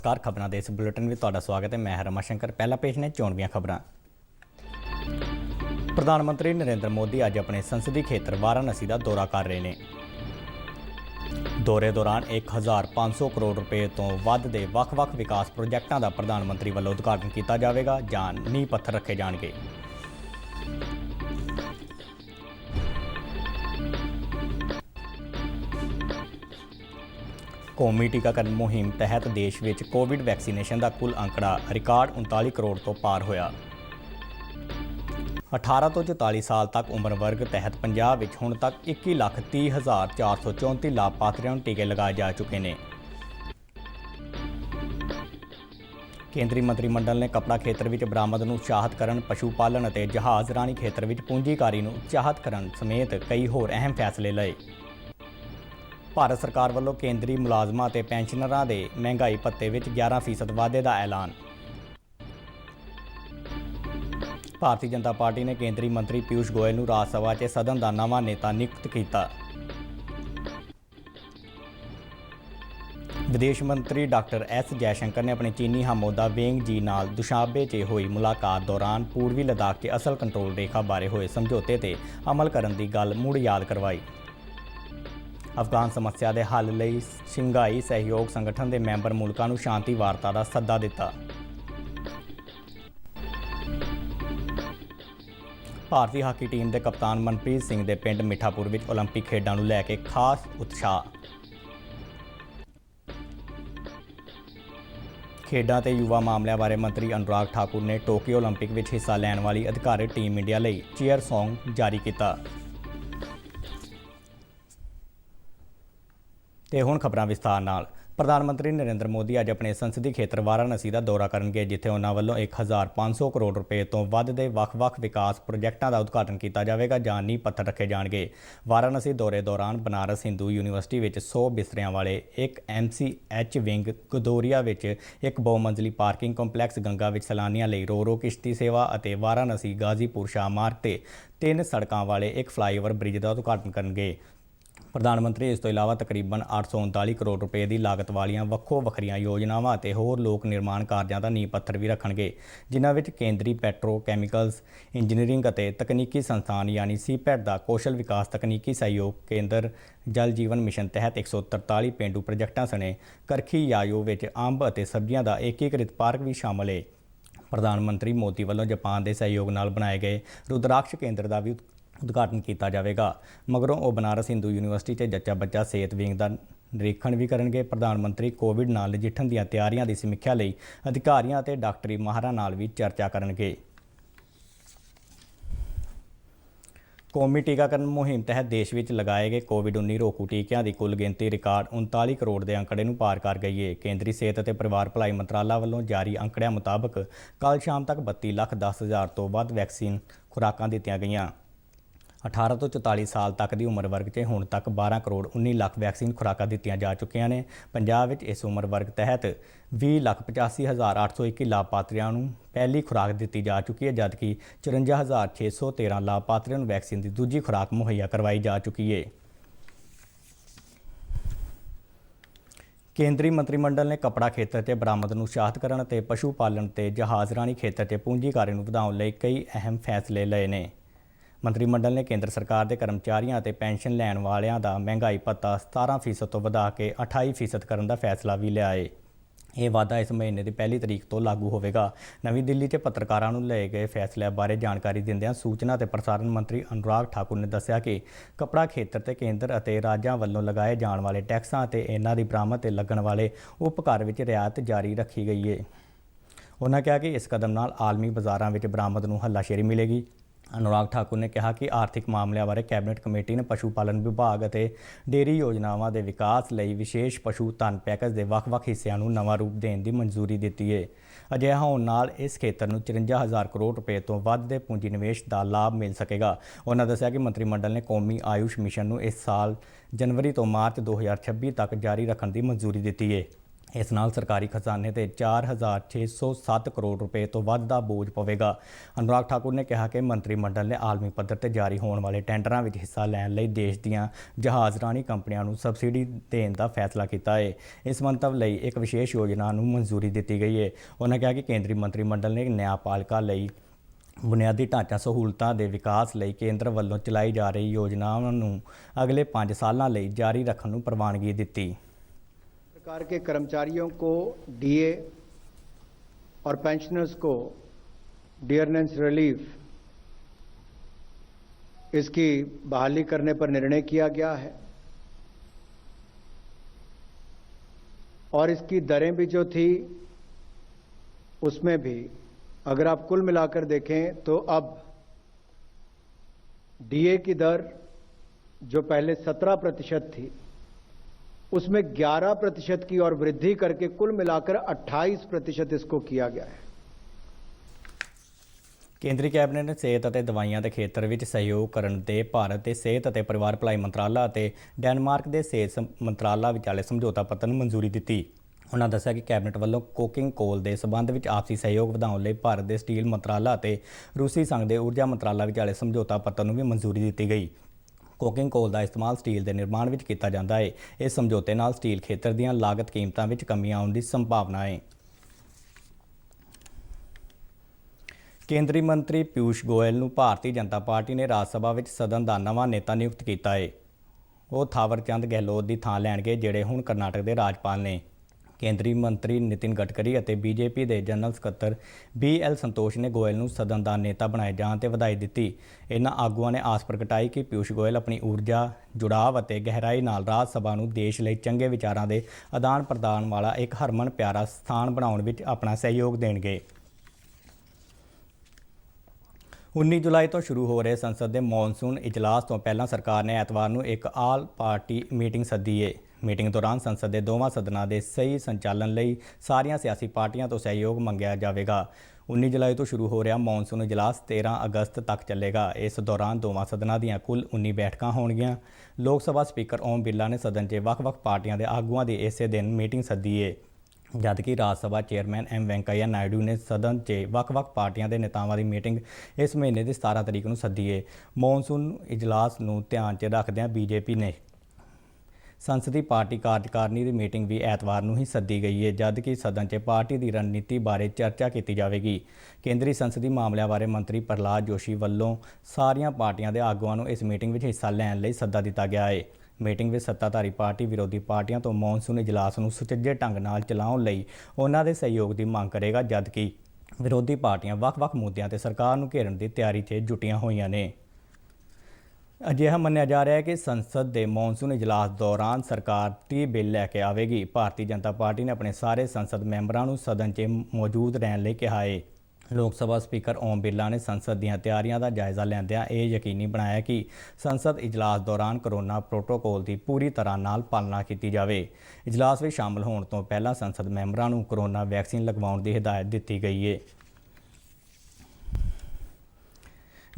नमस्कार। खबरों के इस बुलेटिन में तुहाडा स्वागत है। मैं रमाशंकर। पहला पेश ने चोणवीं खबरां। प्रधानमंत्री नरेंद्र मोदी अज अपने संसदीय खेत्र वाराणसी का दौरा कर रहे हैं। दौरे दौरान 1500 करोड़ रुपए तो वध के ਵੱਖ-ਵੱਖ विकास प्रोजेक्टों का प्रधानमंत्री वालों उद्घाटन किया जाएगा जां नींह पत्थर रखे जाएंगे। कौमी टीकाकरण मुहिम तहत देश में कोविड वैक्सीनेशन का कुल अंकड़ा रिकॉर्ड 39 करोड़ तो पार होया। 18 तो 44 साल तक उम्र वर्ग तहत पंजाब में हुण तक 21,30,434 लाभार्थियों को टीके लगाए जा चुके हैं। केंद्रीय मंत्रिमंडल ने कपड़ा खेत्र में बरामद को उत्साहित करन, पशु पालन और जहाज़ राणी खेत्र में पूंजीकारी को उत्साहित करन समेत कई होर अहम फैसले लए। भारत सरकार वालों केंद्रीय मुलाजमां ते पेंशनरां दे महंगाई भत्ते विच 11% वाधे का ऐलान। भारतीय जनता पार्टी ने केंद्रीय मंत्री पीयूष गोयल को राज सभा च सदन का नवा नेता नियुक्त किया। विदेश मंत्री डॉक्टर एस जयशंकर ने अपने चीनी हमओदा वेंग जी नाल दुशांबे च हुई मुलाकात दौरान पूर्वी लद्दाख के असल कंट्रोल रेखा बारे होए समझौते ते अमल करने की गल मुड़ याद करवाई। अफगान समस्या के हल लई शंघाई सहयोग संगठन के मैंबर मुल्कों को शांति वार्ता का सद्दा दिता। भारतीय हाकी टीम के कप्तान मनप्रीत सिंह के पिंड मिठापुर में ओलंपिक खेडों को लैके खास उत्साह। खेडों ते युवा मामलों बारे मंत्री अनुराग ठाकुर ने टोक्यो ओलंपिक में हिस्सा लैण वाली अधिकारित टीम इंडिया लई चीयर सॉन्ग जारी किया। ते हुण खबरां विस्तार नाल। प्रधानमंत्री नरेंद्र मोदी अज अपने संसदीय खेत्र वाराणसी का दौरा करनगे, जिथे उन्हां वल्लों 1500 करोड़ रुपए तो वध के ਵੱਖ-ਵੱਖ विकास प्रोजेक्टों का उद्घाटन किया जाएगा जां नींह पत्थर रखे जाएंगे। वाराणसी दौरे दौरान बनारस हिंदू यूनीवर्सिटी में 100 बिस्तरियां वाले एक MCH विंग, गदोरिया में एक बहुमंजिली पार्किंग कंपलैक्स, गंगा में सैलानियों लिए रो किश्ती सेवा और वाराणसी गाजीपुर शाह मार्ग से 3 सड़कों वाले एक फ्लाईओवर ब्रिज का उद्घाटन करेंगे। प्रधानमंत्री इस तो इलावा तकरीबन 839 करोड़ रुपए की लागत वालियां वक्खो वखरियां योजनावां ते होर लोक निर्माण कार्यां दा नींह पत्थर भी रखणगे, जिन्हां विच केंद्रीय पैट्रोकैमीकल्स इंजीनियरिंग और तकनीकी संस्थान यानी सीपैट का कौशल विकास तकनीकी सहयोग केंद्र, जल जीवन मिशन तहत 143 पेंडू प्रोजेक्टां सने करखी यायो विच अंब और सब्जियां का एकीकृत पार्क भी शामिल है। प्रधानमंत्री मोदी वालों जापान के सहयोग नाल बनाए गए रुद्राक्ष केंद्र का भी उद्घाटन किया जाएगा। मगरों वो बनारस हिंदू यूनीवर्सिटी से जच्चा बच्चा सेहत विंग का निरीक्षण भी करेंगे। प्रधानमंत्री कोविड नाल नजिठण दी तैयारियां की समीक्षा लई अधिकारियों और डॉक्टरी माहरां नाल भी चर्चा करेंगे। कौमी टीकाकरण मुहिम तहत देश में लगाए गए कोविड-19 रोकू टीकिਆਂ की कुल गिनती रिकॉर्ड 39 करोड़ के अंकड़े को पार कर गई है। केंद्रीय सेहत और परिवार भलाई मंत्राला वालों जारी अंकड़िਆਂ मुताबक कल शाम तक 32,10,000 तो वध वैक्सीन खुराकां दित्तियां गईयां। 18 तो 44 साल तक की उम्र वर्ग से हुण तक 12 करोड़ 19 लाख वैक्सीन खुराकां दित्तियां जा चुकियां ने। पंजाब में इस उम्र वर्ग तहत 20,85,821 लाभार्थियों को पहली खुराक दी जा चुकी है, जबकि 54,613 लाभार्थियों को वैक्सीन की दूजी खुराक मुहैया करवाई जा चुकी है। केंद्रीय मंत्रिमंडल ने कपड़ा खेत्र से बरामद को उत्साहित करन ते पशु पालन ते जहाज़ राणी खेत्र से पूंजीकारी को वधाउण लई कई अहम फैसले लए ने। मंत्रिमंडल ने केंद्र सरकार के कर्मचारियों और पेंशन लैण वालियां दा महंगाई भत्ता 17% तो वधा के 28% करने का फैसला भी लिया है। यह वाधा इस महीने की 1 तरीक तो लागू होगा। नवी दिल्ली से पत्रकारों को लए गए फैसले बारे जानकारी दिंदियां सूचना और प्रसारण मंत्री अनुराग ठाकुर ने दस्सिया कि कपड़ा खेत्र ते केंद्र और राज्यों वालों लगाए जाने वाले टैक्सां ते इन्हां दी बरामद ते लगन वाले उपकर विच रियायत जारी रखी गई है। उन्होंने कहा कि इस कदम नाल आलमी बाज़ारों में बरामद को हलाशेरी मिलेगी। अनुराग ठाकुर ने कहा कि आर्थिक मामलों बारे कैबिनेट कमेटी ने पशु पालन विभाग और डेयरी योजनावां के विकास लई विशेष पशु धन पैकेज के ਵੱਖ-ਵੱਖ हिस्सों को नवा रूप देने की मंजूरी दी है। अजिहा होने नाल इस खेत्र में 54,000 करोड़ रुपए तो वध के पूंजी निवेश का लाभ मिल सकेगा। उन्होंने दस्सिया कि मंत्रिमंडल ने कौमी आयुष मिशन को इस साल जनवरी तो मार्च 2026 तक जारी रखने की मंजूरी दी है। ਇਸ ਨਾਲ ਸਰਕਾਰੀ ਖਜ਼ਾਨੇ ਤੇ 4,607 ਕਰੋੜ ਰੁਪਏ ਤੋਂ ਵੱਧ ਦਾ ਬੋਝ ਪਵੇਗਾ। ਅਨੁਰਾਗ ਠਾਕੁਰ ਨੇ ਕਿਹਾ ਕਿ ਮੰਤਰੀ ਮੰਡਲ ਨੇ ਆਲਮੀ ਪੱਧਰ ਤੇ ਜਾਰੀ ਹੋਣ ਵਾਲੇ ਟੈਂਡਰਾਂ ਵਿੱਚ ਹਿੱਸਾ ਲੈਣ ਲਈ ਦੇਸ਼ ਦੀਆਂ ਜਹਾਜ਼ਰਾਨੀ ਕੰਪਨੀਆਂ ਨੂੰ ਸਬਸਿਡੀ ਦੇਣ ਦਾ ਫੈਸਲਾ ਕੀਤਾ ਹੈ। ਇਸ ਮੰਤਵ ਲਈ ਇੱਕ ਵਿਸ਼ੇਸ਼ ਯੋਜਨਾ ਨੂੰ ਮਨਜ਼ੂਰੀ ਦਿੱਤੀ ਗਈ ਹੈ। ਉਹਨਾਂ ਕਿਹਾ ਕਿ ਕੇਂਦਰੀ ਮੰਤਰੀ ਮੰਡਲ ਨੇ ਨਿਆਂਪਾਲਿਕਾ ਲਈ ਬੁਨਿਆਦੀ ਢਾਂਚਾ ਸਹੂਲਤਾਂ ਦੇ ਵਿਕਾਸ ਲਈ ਕੇਂਦਰ ਵੱਲੋਂ ਚਲਾਈ ਜਾ ਰਹੀ ਯੋਜਨਾਵਾਂ ਨੂੰ ਅਗਲੇ 5 ਸਾਲਾਂ ਲਈ ਜਾਰੀ ਰੱਖਣ ਨੂੰ ਪ੍ਰਵਾਨਗੀ ਦਿੱਤੀ। सरकार के कर्मचारियों को डीए और पेंशनर्स को डियरनेंस रिलीफ इसकी बहाली करने पर निर्णय किया गया है और इसकी दरें भी जो थी उसमें भी अगर आप कुल मिलाकर देखें तो अब डीए की दर जो पहले 17% थी उसमें 11% की और वृद्धि करके कुल मिलाकर 28% इसको किया गया है। ਕੇਂਦਰੀ ਕੈਬਨਿਟ ਨੇ ਸਿਹਤ ਅਤੇ ਦਵਾਈਆਂ ਦੇ ਖੇਤਰ ਵਿੱਚ ਸਹਿਯੋਗ ਕਰਨ ਦੇ ਭਾਰਤ ਦੇ ਸਿਹਤ ਅਤੇ ਪਰਿਵਾਰ ਭਲਾਈ ਮੰਤਰਾਲਾ ਅਤੇ ਡੈਨਮਾਰਕ ਦੇ ਸਿਹਤ ਮੰਤਰਾਲਾ ਵਿਚਾਲੇ ਸਮਝੌਤਾ ਪੱਤਰ ਨੂੰ ਮਨਜ਼ੂਰੀ ਦਿੱਤੀ। ਉਹਨਾਂ ਦੱਸਿਆ ਕਿ ਕੈਬਨਿਟ ਵੱਲੋਂ ਕੋਕਿੰਗ ਕੋਲ ਦੇ ਸਬੰਧ ਵਿੱਚ ਆਪਸੀ ਸਹਿਯੋਗ ਵਧਾਉਣ ਲਈ ਭਾਰਤ ਦੇ ਸਟੀਲ ਮੰਤਰਾਲਾ ਅਤੇ ਰੂਸੀ ਸੰਘ ਦੇ ਊਰਜਾ ਮੰਤਰਾਲਾ ਵਿਚਾਲੇ ਸਮਝੌਤਾ ਪੱਤਰ ਨੂੰ ਵੀ ਮਨਜ਼ੂਰੀ ਦਿੱਤੀ ਗਈ। ਕੋਕਿੰਗ ਕੋਲ ਦਾ ਇਸਤੇਮਾਲ ਸਟੀਲ ਦੇ ਨਿਰਮਾਣ ਵਿੱਚ ਕੀਤਾ ਜਾਂਦਾ ਹੈ। ਇਸ ਸਮਝੌਤੇ ਨਾਲ ਸਟੀਲ ਖੇਤਰ ਦੀਆਂ ਲਾਗਤ ਕੀਮਤਾਂ ਵਿੱਚ ਕਮੀ ਆਉਣ ਦੀ ਸੰਭਾਵਨਾ ਹੈ। ਕੇਂਦਰੀ ਮੰਤਰੀ ਪਿਊਸ਼ ਗੋਇਲ ਨੂੰ ਭਾਰਤੀ ਜਨਤਾ ਪਾਰਟੀ ਨੇ ਰਾਜ ਸਭਾ ਵਿੱਚ ਸਦਨ ਦਾ ਨਵਾਂ ਨੇਤਾ ਨਿਯੁਕਤ ਕੀਤਾ ਹੈ। ਉਹ ਥਾਵਰਚੰਦ ਗਹਿਲੋਤ ਦੀ ਥਾਂ ਲੈਣਗੇ, ਜਿਹੜੇ ਹੁਣ ਕਰਨਾਟਕ ਦੇ ਰਾਜਪਾਲ ਨੇ। ਕੇਂਦਰੀ ਮੰਤਰੀ ਨਿਤਿਨ ਗਡਕਰੀ ਅਤੇ ਬੀਜੇਪੀ ਦੇ ਜਨਰਲ ਸਕੱਤਰ BL ਸੰਤੋਸ਼ ਨੇ ਗੋਇਲ ਨੂੰ ਸਦਨ ਦਾ ਨੇਤਾ ਬਣਾਏ ਜਾਣ ਤੇ ਵਧਾਈ ਦਿੱਤੀ। ਇਹਨਾਂ ਆਗੂਆਂ ਨੇ ਆਸ ਪ੍ਰਗਟਾਈ ਕਿ ਪਿਊਸ਼ ਗੋਇਲ ਆਪਣੀ ਊਰਜਾ, ਜੁੜਾਵ ਅਤੇ ਗਹਿਰਾਈ ਨਾਲ ਰਾਜ ਸਭਾ ਨੂੰ ਦੇਸ਼ ਲਈ ਚੰਗੇ ਵਿਚਾਰਾਂ ਦੇ ਆਦਾਨ ਪ੍ਰਦਾਨ ਵਾਲਾ ਇੱਕ ਹਰਮਨ ਪਿਆਰਾ ਸਥਾਨ ਬਣਾਉਣ ਵਿੱਚ ਆਪਣਾ ਸਹਿਯੋਗ ਦੇਣਗੇ। 19 ਜੁਲਾਈ ਤੋਂ ਸ਼ੁਰੂ ਹੋ ਰਹੇ ਸੰਸਦ ਦੇ ਮੌਨਸੂਨ ਇਜਲਾਸ ਤੋਂ ਪਹਿਲਾਂ ਸਰਕਾਰ ਨੇ ਐਤਵਾਰ ਨੂੰ ਇੱਕ ਆਲ ਪਾਰਟੀ ਮੀਟਿੰਗ ਸੱਦੀ ਹੈ। ਮੀਟਿੰਗ ਦੌਰਾਨ ਸੰਸਦ ਦੇ ਦੋਵਾਂ ਸਦਨਾਂ ਦੇ ਸਹੀ ਸੰਚਾਲਨ ਲਈ ਸਾਰੀਆਂ ਸਿਆਸੀ ਪਾਰਟੀਆਂ ਤੋਂ ਸਹਿਯੋਗ ਮੰਗਿਆ ਜਾਵੇਗਾ। 19 ਜੁਲਾਈ ਤੋਂ ਸ਼ੁਰੂ ਹੋ ਰਿਹਾ ਮੌਨਸੂਨ ਇਜਲਾਸ 13 ਅਗਸਤ ਤੱਕ ਚੱਲੇਗਾ। ਇਸ ਦੌਰਾਨ ਦੋਵਾਂ ਸਦਨਾਂ ਦੀਆਂ ਕੁੱਲ 19 ਬੈਠਕਾਂ ਹੋਣਗੀਆਂ। ਲੋਕ ਸਭਾ ਸਪੀਕਰ ਓਮ ਬਿਰਲਾ ਨੇ ਸਦਨ 'ਚ ਵੱਖ-ਵੱਖ ਪਾਰਟੀਆਂ ਦੇ ਆਗੂਆਂ ਦੀ ਇਸੇ ਦਿਨ ਮੀਟਿੰਗ ਸੱਦੀ ਹੈ, ਜਦਕਿ ਰਾਜ ਸਭਾ ਚੇਅਰਮੈਨ M ਵੈਂਕਈਆ ਨਾਇਡੂ ਨੇ ਸਦਨ 'ਚ ਵੱਖ-ਵੱਖ ਪਾਰਟੀਆਂ ਦੇ ਨੇਤਾਵਾਂ ਦੀ ਮੀਟਿੰਗ ਇਸ ਮਹੀਨੇ ਦੀ 17 ਤਰੀਕ ਨੂੰ ਸੱਦੀ ਹੈ। ਮੌਨਸੂਨ ਇਜਲਾਸ ਨੂੰ ਧਿਆਨ 'ਚ ਰੱਖਦਿਆਂ ਬੀਜੇਪੀ ਨੇ ਸੰਸਦੀ ਪਾਰਟੀ ਕਾਰਜਕਾਰਨੀ ਦੀ ਮੀਟਿੰਗ ਵੀ ਐਤਵਾਰ ਨੂੰ ਹੀ ਸੱਦੀ ਗਈ ਹੈ, ਜਦਕਿ ਸਦਨ 'ਚ ਪਾਰਟੀ ਦੀ ਰਣਨੀਤੀ ਬਾਰੇ ਚਰਚਾ ਕੀਤੀ ਜਾਵੇਗੀ। ਕੇਂਦਰੀ ਸੰਸਦੀ ਮਾਮਲਿਆਂ ਬਾਰੇ ਮੰਤਰੀ ਪ੍ਰਹਲਾਦ ਜੋਸ਼ੀ ਵੱਲੋਂ ਸਾਰੀਆਂ ਪਾਰਟੀਆਂ ਦੇ ਆਗੂਆਂ ਨੂੰ ਇਸ ਮੀਟਿੰਗ ਵਿੱਚ ਹਿੱਸਾ ਲੈਣ ਲਈ ਸੱਦਾ ਦਿੱਤਾ ਗਿਆ ਹੈ। ਮੀਟਿੰਗ ਵਿੱਚ ਸੱਤਾਧਾਰੀ ਪਾਰਟੀ ਵਿਰੋਧੀ ਪਾਰਟੀਆਂ ਤੋਂ ਮੌਨਸੂਨ ਇਜਲਾਸ ਨੂੰ ਸੁਚੱਜੇ ਢੰਗ ਨਾਲ ਚਲਾਉਣ ਲਈ ਉਹਨਾਂ ਦੇ ਸਹਿਯੋਗ ਦੀ ਮੰਗ ਕਰੇਗਾ, ਜਦਕਿ ਵਿਰੋਧੀ ਪਾਰਟੀਆਂ ਵੱਖ-ਵੱਖ ਮੁੱਦਿਆਂ ਤੇ ਸਰਕਾਰ ਨੂੰ ਘੇਰਨ ਦੀ ਤਿਆਰੀ 'ਚ ਜੁਟੀਆਂ ਹੋਈਆਂ ਨੇ। ਅਜਿਹਾ ਮੰਨਿਆ ਜਾ ਰਿਹਾ ਹੈ ਕਿ ਸੰਸਦ ਦੇ ਮੌਨਸੂਨ ਇਜਲਾਸ ਦੌਰਾਨ ਸਰਕਾਰ 30 ਬਿੱਲ ਲੈ ਕੇ ਆਵੇਗੀ। ਭਾਰਤੀ ਜਨਤਾ ਪਾਰਟੀ ਨੇ ਆਪਣੇ ਸਾਰੇ ਸੰਸਦ ਮੈਂਬਰਾਂ ਨੂੰ ਸਦਨ 'ਚ ਮੌਜੂਦ ਰਹਿਣ ਲਈ ਕਿਹਾ ਹੈ। ਲੋਕ ਸਭਾ ਸਪੀਕਰ ਓਮ ਬਿਰਲਾ ਨੇ ਸੰਸਦ ਦੀਆਂ ਤਿਆਰੀਆਂ ਦਾ ਜਾਇਜ਼ਾ ਲੈਂਦਿਆਂ ਇਹ ਯਕੀਨੀ ਬਣਾਇਆ ਕਿ ਸੰਸਦ ਇਜਲਾਸ ਦੌਰਾਨ ਕਰੋਨਾ ਪ੍ਰੋਟੋਕੋਲ ਦੀ ਪੂਰੀ ਤਰ੍ਹਾਂ ਨਾਲ ਪਾਲਣਾ ਕੀਤੀ ਜਾਵੇ। ਇਜਲਾਸ ਵਿੱਚ ਸ਼ਾਮਲ ਹੋਣ ਤੋਂ ਪਹਿਲਾਂ ਸੰਸਦ ਮੈਂਬਰਾਂ ਨੂੰ ਕਰੋਨਾ ਵੈਕਸੀਨ ਲਗਵਾਉਣ ਦੀ ਹਦਾਇਤ ਦਿੱਤੀ ਗਈ ਹੈ।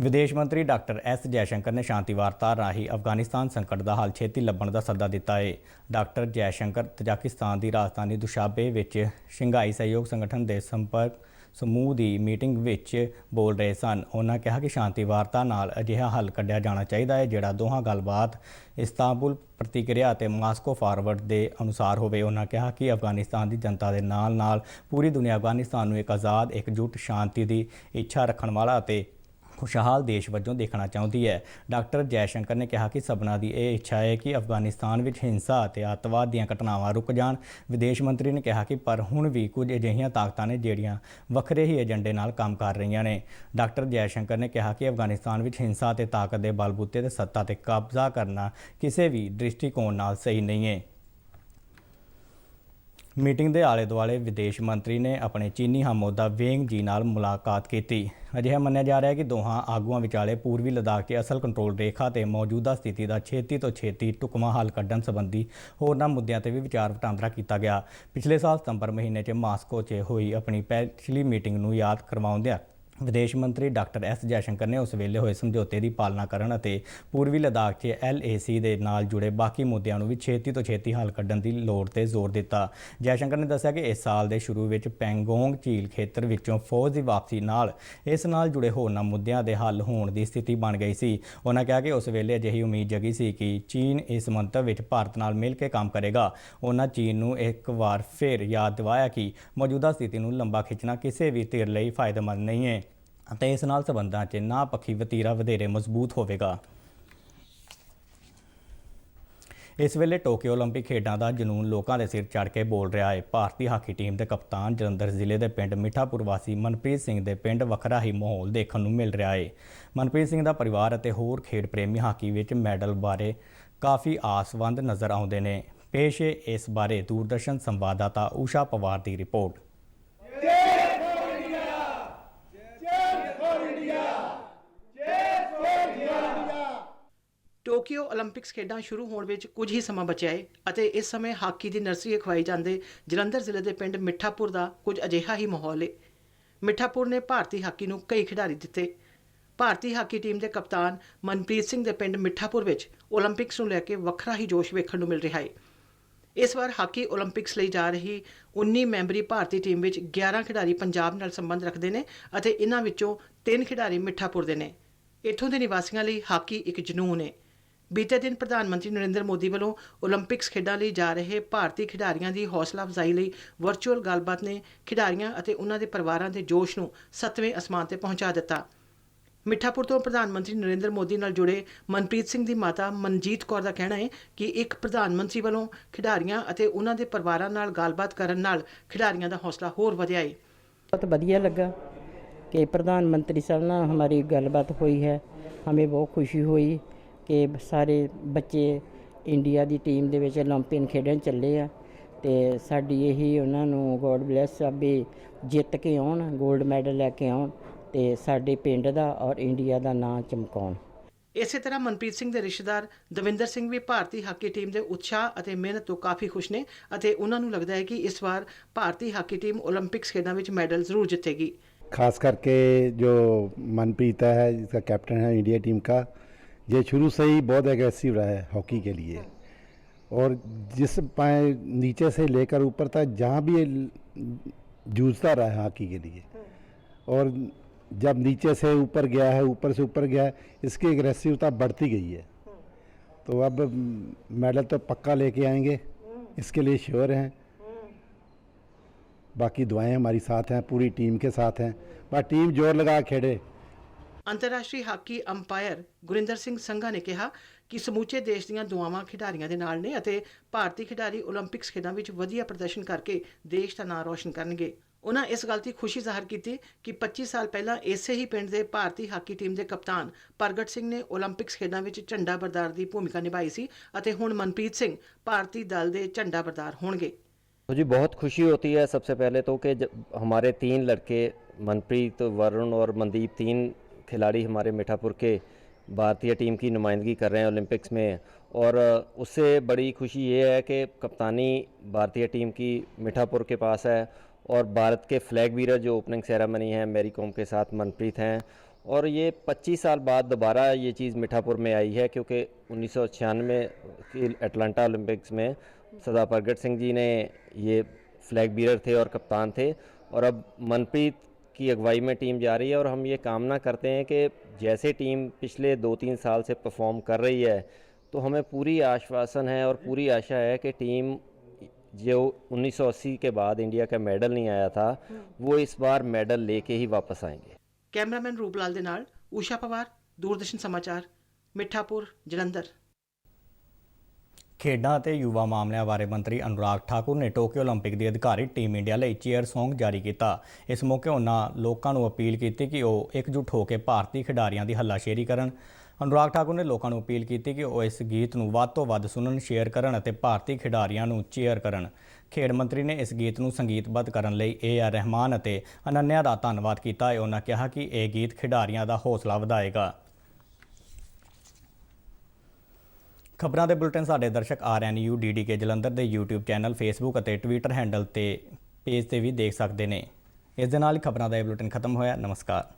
ਵਿਦੇਸ਼ ਮੰਤਰੀ ਡਾਕਟਰ S ਜੈਸ਼ੰਕਰ ਨੇ ਸ਼ਾਂਤੀ ਵਾਰਤਾ ਰਾਹੀਂ ਅਫਗਾਨਿਸਤਾਨ ਸੰਕਟ ਦਾ ਹੱਲ ਛੇਤੀ ਲੱਭਣ ਦਾ ਸੱਦਾ ਦਿੱਤਾ ਹੈ। ਡਾਕਟਰ ਜੈਸ਼ੰਕਰ ਤਜਾਕਿਸਤਾਨ ਦੀ ਰਾਜਧਾਨੀ ਦੁਸ਼ਾਬੇ ਵਿੱਚ ਸ਼ੰਘਾਈ ਸਹਿਯੋਗ ਸੰਗਠਨ ਦੇ ਸੰਪਰਕ ਸਮੂਹ ਦੀ ਮੀਟਿੰਗ ਵਿੱਚ ਬੋਲ ਰਹੇ ਸਨ। ਉਹਨਾਂ ਕਿਹਾ ਕਿ ਸ਼ਾਂਤੀ ਵਾਰਤਾ ਨਾਲ ਅਜਿਹਾ ਹੱਲ ਕੱਢਿਆ ਜਾਣਾ ਚਾਹੀਦਾ ਹੈ ਜਿਹੜਾ ਦੋਹਾਂ ਗੱਲਬਾਤ, ਇਸਤਾਂਬੁਲ ਪ੍ਰਤੀਕਿਰਿਆ ਅਤੇ ਮਾਸਕੋ ਫਾਰਵਰਡ ਦੇ ਅਨੁਸਾਰ ਹੋਵੇ। ਉਹਨਾਂ ਕਿਹਾ ਕਿ ਅਫਗਾਨਿਸਤਾਨ ਦੀ ਜਨਤਾ ਦੇ ਨਾਲ-ਨਾਲ ਪੂਰੀ ਦੁਨੀਆ ਅਫਗਾਨਿਸਤਾਨ ਨੂੰ ਇੱਕ ਆਜ਼ਾਦ, ਇਕਜੁੱਟ, ਸ਼ਾਂਤੀ ਦੀ ਇੱਛਾ ਰੱਖਣ ਵਾਲਾ ਅਤੇ ਖੁਸ਼ਹਾਲ ਦੇਸ਼ ਵਜੋਂ ਦੇਖਣਾ ਚਾਹੁੰਦੀ ਹੈ। ਡਾਕਟਰ ਜੈਸ਼ੰਕਰ ਨੇ ਕਿਹਾ ਕਿ ਸਭਨਾਂ ਦੀ ਇਹ ਇੱਛਾ ਹੈ ਕਿ ਅਫਗਾਨਿਸਤਾਨ ਵਿੱਚ ਹਿੰਸਾ ਅਤੇ ਅੱਤਵਾਦ ਦੀਆਂ ਘਟਨਾਵਾਂ ਰੁਕ ਜਾਣ। ਵਿਦੇਸ਼ ਮੰਤਰੀ ਨੇ ਕਿਹਾ ਕਿ ਪਰ ਹੁਣ ਵੀ ਕੁਝ ਅਜਿਹੀਆਂ ਤਾਕਤਾਂ ਨੇ ਜਿਹੜੀਆਂ ਵੱਖਰੇ ਹੀ ਏਜੰਡੇ ਨਾਲ ਕੰਮ ਕਰ ਰਹੀਆਂ ਨੇ। ਡਾਕਟਰ ਜੈਸ਼ੰਕਰ ਨੇ ਕਿਹਾ ਕਿ ਅਫਗਾਨਿਸਤਾਨ ਵਿੱਚ ਹਿੰਸਾ ਅਤੇ ਤਾਕਤ ਦੇ ਬਲਬੂਤੇ ਤੇ ਸੱਤਾ ਤੇ ਕਬਜ਼ਾ ਕਰਨਾ ਕਿਸੇ ਵੀ ਦ੍ਰਿਸ਼ਟੀਕੋਣ ਨਾਲ ਸਹੀ ਨਹੀਂ ਹੈ। ਮੀਟਿੰਗ ਦੇ ਆਲੇ ਦੁਆਲੇ ਵਿਦੇਸ਼ ਮੰਤਰੀ ਨੇ ਆਪਣੇ ਚੀਨੀ ਹਮਉਹਦਾ ਵੇਂਗ ਜੀ ਨਾਲ ਮੁਲਾਕਾਤ ਕੀਤੀ। ਅਜਿਹਾ ਮੰਨਿਆ ਜਾ ਰਿਹਾ ਹੈ ਕਿ ਦੋਹਾਂ ਆਗੂਆਂ ਵਿਚਾਲੇ ਪੂਰਬੀ ਲਦਾਖ 'ਚ ਅਸਲ ਕੰਟਰੋਲ ਰੇਖਾ ਤੇ ਮੌਜੂਦਾ ਸਥਿਤੀ ਦਾ ਛੇਤੀ ਤੋਂ ਛੇਤੀ ਢੁਕਵਾਂ ਹੱਲ ਕੱਢਣ ਸੰਬੰਧੀ ਹੋਰਨਾਂ ਮੁੱਦਿਆਂ ਤੇ ਵੀ ਵਿਚਾਰ ਵਟਾਂਦਰਾ ਕੀਤਾ ਗਿਆ। ਪਿਛਲੇ ਸਾਲ ਸਤੰਬਰ ਮਹੀਨੇ 'ਚ ਮਾਸਕੋ 'ਚ ਹੋਈ ਆਪਣੀ ਪਿਛਲੀ ਮੀਟਿੰਗ ਨੂੰ ਯਾਦ ਕਰਵਾਉਂਦਿਆਂ ਵਿਦੇਸ਼ ਮੰਤਰੀ ਡਾਕਟਰ ਐਸ ਜੈਸ਼ੰਕਰ ਨੇ ਉਸ ਵੇਲੇ ਹੋਏ ਸਮਝੌਤੇ ਦੀ ਪਾਲਣਾ ਕਰਨ ਅਤੇ ਪੂਰਬੀ ਲਦਾਖ 'ਚ LAC ਦੇ ਨਾਲ ਜੁੜੇ ਬਾਕੀ ਮੁੱਦਿਆਂ ਨੂੰ ਵੀ ਛੇਤੀ ਤੋਂ ਛੇਤੀ ਹੱਲ ਕੱਢਣ ਦੀ ਲੋੜ ਤੇ ਜ਼ੋਰ ਦਿੱਤਾ। ਜੈਸ਼ੰਕਰ ਨੇ ਦੱਸਿਆ ਕਿ ਇਸ ਸਾਲ ਦੇ ਸ਼ੁਰੂ ਵਿੱਚ ਪੈਂਗੋਂਗ ਝੀਲ ਖੇਤਰ ਵਿੱਚੋਂ ਫੌਜ ਦੀ ਵਾਪਸੀ ਨਾਲ ਇਸ ਨਾਲ ਜੁੜੇ ਹੋਰਨਾਂ ਮੁੱਦਿਆਂ ਦੇ ਹੱਲ ਹੋਣ ਦੀ ਸਥਿਤੀ ਬਣ ਗਈ ਸੀ। ਉਹਨਾਂ ਕਿਹਾ ਕਿ ਉਸ ਵੇਲੇ ਅਜਿਹੀ ਉਮੀਦ ਜਗੀ ਸੀ ਕਿ ਚੀਨ ਇਸ ਮੰਤਵ ਵਿੱਚ ਭਾਰਤ ਨਾਲ ਮਿਲ ਕੇ ਕੰਮ ਕਰੇਗਾ। ਉਹਨਾਂ ਚੀਨ ਨੂੰ ਇੱਕ ਵਾਰ ਫਿਰ ਯਾਦ ਦਿਵਾਇਆ ਕਿ ਮੌਜੂਦਾ ਸਥਿਤੀ ਨੂੰ ਲੰਬਾ ਖਿੱਚਣਾ ਕਿਸੇ ਵੀ ਧਿਰ ਲਈ ਫਾਇਦੇਮੰਦ ਨਹੀਂ ਹੈ ਅਤੇ ਇਸ ਨਾਲ ਸਬੰਧਾਂ 'ਚ ਨਾ ਪੱਖੀ ਵਤੀਰਾ ਵਧੇਰੇ ਮਜ਼ਬੂਤ ਹੋਵੇਗਾ। ਇਸ ਵੇਲੇ ਟੋਕੀਓ ਓਲੰਪਿਕ ਖੇਡਾਂ ਦਾ ਜਨੂੰਨ ਲੋਕਾਂ ਦੇ ਸਿਰ ਚੜ੍ਹ ਕੇ ਬੋਲ ਰਿਹਾ ਹੈ। ਭਾਰਤੀ ਹਾਕੀ ਟੀਮ ਦੇ ਕਪਤਾਨ ਜਲੰਧਰ ਜ਼ਿਲ੍ਹੇ ਦੇ ਪਿੰਡ ਮਿੱਠਾਪੁਰ ਵਾਸੀ ਮਨਪ੍ਰੀਤ ਸਿੰਘ ਦੇ ਪਿੰਡ ਵੱਖਰਾ ਹੀ ਮਾਹੌਲ ਦੇਖਣ ਨੂੰ ਮਿਲ ਰਿਹਾ ਹੈ। ਮਨਪ੍ਰੀਤ ਸਿੰਘ ਦਾ ਪਰਿਵਾਰ ਅਤੇ ਹੋਰ ਖੇਡ ਪ੍ਰੇਮੀ ਹਾਕੀ ਵਿੱਚ ਮੈਡਲ ਬਾਰੇ ਕਾਫੀ ਆਸਵੰਦ ਨਜ਼ਰ ਆਉਂਦੇ ਨੇ। ਪੇਸ਼ ਹੈ ਇਸ ਬਾਰੇ ਦੂਰਦਰਸ਼ਨ ਸੰਵਾਦਦਾਤਾ ਊਸ਼ਾ ਪਵਾਰ ਦੀ ਰਿਪੋਰਟ। ਟੋਕੀਓ ਓਲੰਪਿਕਸ ਖੇਡਾਂ ਸ਼ੁਰੂ ਹੋਣ ਵਿੱਚ ਕੁਝ ਹੀ ਸਮਾਂ ਬਚਿਆ ਹੈ ਅਤੇ ਇਸ ਸਮੇਂ ਹਾਕੀ ਦੀ ਨਰਸਰੀ ਅਖਵਾਈ ਜਾਂਦੇ ਜਲੰਧਰ ਜ਼ਿਲ੍ਹੇ ਦੇ ਪਿੰਡ ਮਿੱਠਾਪੁਰ ਦਾ ਕੁਝ ਅਜਿਹਾ ਹੀ ਮਾਹੌਲ ਹੈ। ਮਿੱਠਾਪੁਰ ਨੇ ਭਾਰਤੀ ਹਾਕੀ ਨੂੰ ਕਈ ਖਿਡਾਰੀ ਦਿੱਤੇ। ਭਾਰਤੀ ਹਾਕੀ ਟੀਮ ਦੇ ਕਪਤਾਨ ਮਨਪ੍ਰੀਤ ਸਿੰਘ ਦੇ ਪਿੰਡ ਮਿੱਠਾਪੁਰ ਵਿੱਚ ਓਲੰਪਿਕਸ ਨੂੰ ਲੈ ਕੇ ਵੱਖਰਾ ਹੀ ਜੋਸ਼ ਵੇਖਣ ਨੂੰ ਮਿਲ ਰਿਹਾ ਹੈ। ਇਸ ਵਾਰ ਹਾਕੀ ਓਲੰਪਿਕਸ ਲਈ ਜਾ ਰਹੀ 19 ਮੈਂਬਰੀ ਭਾਰਤੀ ਟੀਮ ਵਿੱਚ 11 ਖਿਡਾਰੀ ਪੰਜਾਬ ਨਾਲ ਸੰਬੰਧ ਰੱਖਦੇ ਨੇ ਅਤੇ ਇਹਨਾਂ ਵਿੱਚੋਂ 3 ਖਿਡਾਰੀ ਮਿੱਠਾਪੁਰ ਦੇ ਨੇ। ਇੱਥੋਂ ਦੇ ਨਿਵਾਸੀਆਂ ਲਈ ਹਾਕੀ ਇੱਕ ਜਨੂੰਨ ਹੈ। ਬੀਤੇ ਦਿਨ ਪ੍ਰਧਾਨ ਮੰਤਰੀ ਨਰਿੰਦਰ ਮੋਦੀ ਵੱਲੋਂ ਓਲੰਪਿਕਸ ਖੇਡਾਂ ਲਈ ਜਾ ਰਹੇ ਭਾਰਤੀ ਖਿਡਾਰੀਆਂ ਦੀ ਹੌਸਲਾ ਅਫਜ਼ਾਈ ਲਈ ਵਰਚੁਅਲ ਗੱਲਬਾਤ ਨੇ ਖਿਡਾਰੀਆਂ ਅਤੇ ਉਹਨਾਂ ਦੇ ਪਰਿਵਾਰਾਂ ਦੇ ਜੋਸ਼ ਨੂੰ 7ਵੇਂ ਅਸਮਾਨ ਤੇ ਪਹੁੰਚਾ ਦਿੱਤਾ। ਮਿੱਠਾਪੁਰ ਤੋਂ ਪ੍ਰਧਾਨ ਮੰਤਰੀ ਨਰਿੰਦਰ ਮੋਦੀ ਨਾਲ ਜੁੜੇ ਮਨਪ੍ਰੀਤ ਸਿੰਘ ਦੀ ਮਾਤਾ ਮਨਜੀਤ ਕੌਰ ਦਾ ਕਹਿਣਾ ਹੈ ਕਿ ਇੱਕ ਪ੍ਰਧਾਨ ਮੰਤਰੀ ਵੱਲੋਂ ਖਿਡਾਰੀਆਂ ਅਤੇ ਉਹਨਾਂ ਦੇ ਪਰਿਵਾਰਾਂ ਨਾਲ ਗੱਲਬਾਤ ਕਰਨ ਨਾਲ ਖਿਡਾਰੀਆਂ ਦਾ ਹੌਸਲਾ ਹੋਰ ਵਧਿਆ ਹੈ। बहुत बढ़िया लगा कि प्रधानमंत्री साहब ਨਾਲ हमारी गलबात हुई है। हमें बहुत खुशी हुई कि सारे बच्चे इंडिया ਦੀ ਟੀਮ ਦੇ ਵਿੱਚ ਓਲੰਪੀਅਨ ਖੇਡਣ ਚੱਲੇ ਆ ਤੇ ਸਾਡੀ ਇਹੀ ਉਹਨਾਂ ਨੂੰ ਗੋਡ ਬਲੈਸ ਆ ਵੀ ਜਿੱਤ ਕੇ ਆਉਣ, 골ਡ ਮੈਡਲ ਲੈ ਕੇ ਆਉਣ ਤੇ ਸਾਡੇ ਪਿੰਡ ਦਾ ਔਰ ਇੰਡੀਆ ਦਾ ਨਾਂ ਚਮਕਾਉਣ। ਇਸੇ ਤਰ੍ਹਾਂ ਮਨਪ੍ਰੀਤ ਸਿੰਘ ਦੇ ਰਿਸ਼ਤੇਦਾਰ ਦਵਿੰਦਰ ਸਿੰਘ ਵੀ ਭਾਰਤੀ ਹਾਕੀ ਟੀਮ ਦੇ ਉਤਸ਼ਾਹ ਅਤੇ ਮਿਹਨਤ ਤੋਂ ਕਾਫੀ ਖੁਸ਼ ਨੇ ਅਤੇ ਉਹਨਾਂ ਨੂੰ ਲੱਗਦਾ ਹੈ ਕਿ ਇਸ ਵਾਰ ਭਾਰਤੀ ਹਾਕੀ ਟੀਮ ਓਲੰਪਿਕਸ ਖੇਡਾਂ ਵਿੱਚ ਮੈਡਲ ਜ਼ਰੂਰ ਜਿੱਤੇਗੀ। खास करके जो मनप्रीत है जिसका कैप्टन है इंडिया टीम का, ये शुरू से ही बहुत एग्रेसिव रहा है हॉकी के लिए और जिस पाए नीचे से लेकर ऊपर तक जहाँ भी जूझता रहा है हॉकी के लिए और जब नीचे से ऊपर गया है, ऊपर से ऊपर गया है, इसकी एग्रेसिवता बढ़ती गई है। तो अब मेडल तो पक्का लेके आएंगे, इसके लिए श्योर हैं। बाकी दुआएं हमारी साथ हैं, पूरी टीम के साथ हैं, बस टीम जोर लगा खेले। ਅੰਤਰਰਾਸ਼ਟਰੀ ਹਾਕੀ ਅੰਪਾਇਰ ਗੁਰਿੰਦਰ ਸਿੰਘ ਸੰਘਾ ਨੇ ਕਿਹਾ ਕਿ ਸਮੁੱਚੇ ਦੇਸ਼ ਦੀਆਂ ਦੁਆਵਾਂ ਖਿਡਾਰੀਆਂ ਦੇ ਨਾਲ ਨੇ ਅਤੇ ਭਾਰਤੀ ਖਿਡਾਰੀ ਓਲੰਪਿਕਸ ਖੇਡਾਂ ਵਿੱਚ ਵਧੀਆ ਪ੍ਰਦਰਸ਼ਨ ਕਰਕੇ ਦੇਸ਼ ਦਾ ਨਾਂ ਰੌਸ਼ਨ ਕਰਨਗੇ। ਉਹਨਾਂ ਇਸ ਗੱਲ ਦੀ ਖੁਸ਼ੀ ਜ਼ਾਹਰ ਕੀਤੀ ਕਿ 25 ਸਾਲ ਪਹਿਲਾਂ ਇਸੇ ਹੀ ਪਿੰਡ ਦੇ ਭਾਰਤੀ ਹਾਕੀ ਟੀਮ ਦੇ ਕਪਤਾਨ ਪ੍ਰਗਟ ਸਿੰਘ ਨੇ ਓਲੰਪਿਕਸ ਖੇਡਾਂ ਵਿੱਚ ਝੰਡਾ ਬਰਦਾਰ ਦੀ ਭੂਮਿਕਾ ਨਿਭਾਈ ਸੀ ਅਤੇ ਹੁਣ ਮਨਪ੍ਰੀਤ ਸਿੰਘ ਭਾਰਤੀ ਦਲ ਦੇ ਝੰਡਾ ਬਰਦਾਰ ਹੋਣਗੇ। मुझे बहुत खुशी होती है सबसे पहले तो कि हमारे 3 लड़के मनप्रीत, वरुण और मनदीप 3 खिलाड़ी हमारे मिठापुर के भारतीय टीम की नुमाइंदगी कर रहे हैं ओलंपिक्स में और उससे बड़ी खुशी ये है कि कप्तानी भारतीय टीम की मिठापुर के पास है और भारत के फ्लैग बीरर जो ओपनिंग सेरेमनी है मैरी कॉम के साथ मनप्रीत हैं और ये 25 साल बाद दोबारा ये चीज़ मिठापुर में आई है क्योंकि 1996 की एटलांटा ओलंपिक्स में सरदार प्रगट सिंह जी ने ये फ्लैग बीरर थे और कप्तान थे और अब मनप्रीत की अगुवाई में टीम जा रही है और हम ये कामना करते हैं कि जैसे टीम पिछले 2-3 साल से परफॉर्म कर रही है तो हमें पूरी आश्वासन है और पूरी आशा है कि टीम जो 1980 के बाद इंडिया का मेडल नहीं आया था वो इस बार मेडल लेके ही वापस आएंगे। ਕੈਮਰਾਮੈਨ ਰੂਪਲਾਲ ਦੇ ਨਾਲ ਊਸ਼ਾ ਪਵਾਰ, ਦੂਰਦਰਸ਼ਨ ਸਮਾਚਾਰ, ਮਿੱਠਾਪੁਰ, ਜਲੰਧਰ। ਖੇਡਾਂ ਅਤੇ ਯੁਵਾ ਮਾਮਲਿਆਂ ਬਾਰੇ ਮੰਤਰੀ ਅਨੁਰਾਗ ਠਾਕੁਰ ਨੇ ਟੋਕੀਓ ਓਲੰਪਿਕ ਦੀ ਅਧਿਕਾਰਿਤ ਟੀਮ ਇੰਡੀਆ ਲਈ ਚੀਅਰ ਸੌਂਗ ਜਾਰੀ ਕੀਤਾ। ਇਸ ਮੌਕੇ ਉਹਨਾਂ ਲੋਕਾਂ ਨੂੰ ਅਪੀਲ ਕੀਤੀ ਕਿ ਉਹ ਇਕਜੁੱਟ ਹੋ ਕੇ ਭਾਰਤੀ ਖਿਡਾਰੀਆਂ ਦੀ ਹੱਲਾਸ਼ੇਰੀ ਕਰਨ। ਅਨੁਰਾਗ ਠਾਕੁਰ ਨੇ ਲੋਕਾਂ ਨੂੰ ਅਪੀਲ ਕੀਤੀ ਕਿ ਉਹ ਇਸ ਗੀਤ ਨੂੰ ਵੱਧ ਤੋਂ ਵੱਧ ਸੁਣਨ, ਸ਼ੇਅਰ ਕਰਨ ਅਤੇ ਭਾਰਤੀ ਖਿਡਾਰੀਆਂ ਨੂੰ ਚੀਅਰ ਕਰਨ। ਖੇਡ ਮੰਤਰੀ ਨੇ ਇਸ ਗੀਤ ਨੂੰ ਸੰਗੀਤਬੱਧ ਕਰਨ ਲਈ AR ਰਹਿਮਾਨ ਅਤੇ ਅਨੰਨਿਆ ਦਾ ਧੰਨਵਾਦ ਕੀਤਾ ਹੈ। ਉਹਨਾਂ ਕਿਹਾ ਕਿ ਇਹ ਗੀਤ ਖਿਡਾਰੀਆਂ ਦਾ ਹੌਸਲਾ ਵਧਾਏਗਾ। ਖਬਰਾਂ ਦੇ ਬੁਲਟਨ ਸਾਡੇ ਦਰਸ਼ਕ RNU DDK ਜਲੰਧਰ ਦੇ YouTube ਚੈਨਲ, Facebook ਅਤੇ Twitter ਹੈਂਡਲ ਤੇ ਪੇਜ ਤੇ ਵੀ ਦੇਖ ਸਕਦੇ ਨੇ। ਇਸ ਦੇ ਨਾਲ ਹੀ ਖਬਰਾਂ ਦਾ ਇਹ ਬੁਲਟਨ ਖਤਮ ਹੋਇਆ। ਨਮਸਕਾਰ।